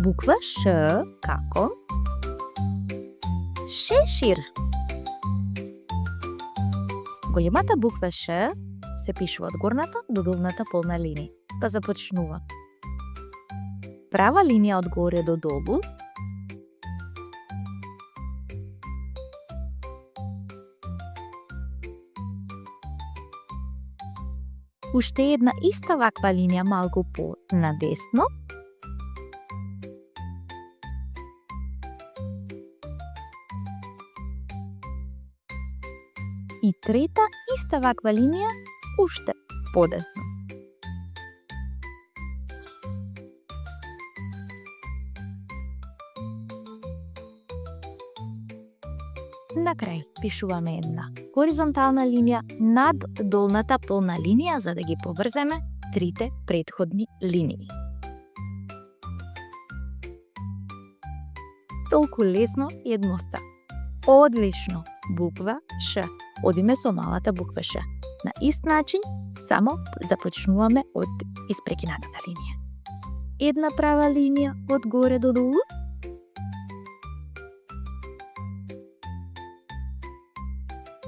Буква Ш како шешир. Големата буква Ш се пишува од горната до долната полна линија. Па започнува. Права линија од горе до долу. Уште една иста ваква линија малку по надесно. И трета иста ваква линија уште подесно. На крај пишуваме една хоризонтална линија над долната полна линија за да ги поврземе трите претходни линии. Толку лесно и едноставно. Одлично, буква Ш. Одиме со малата буква Ш. На ист начин, само започнуваме од испрекинатата линија. Една права линија од горе до долу.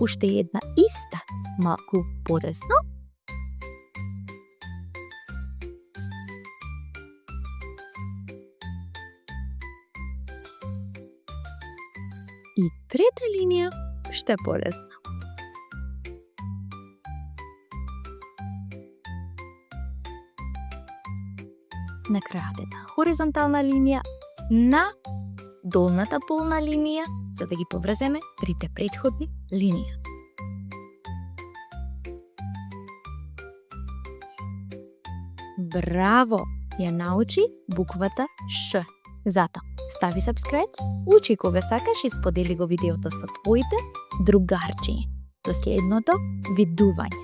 Уште една иста, малку подесно. И трета линија уште подесно. На крајот една хоризонтална линија на долната полна линија за да ги поврземе трите претходни линии. Браво! Ја научи буквата Ш. Затоа, стави subscribe, учи кога сакаш и сподели го видеото со твоите другарчиња. До следното видување.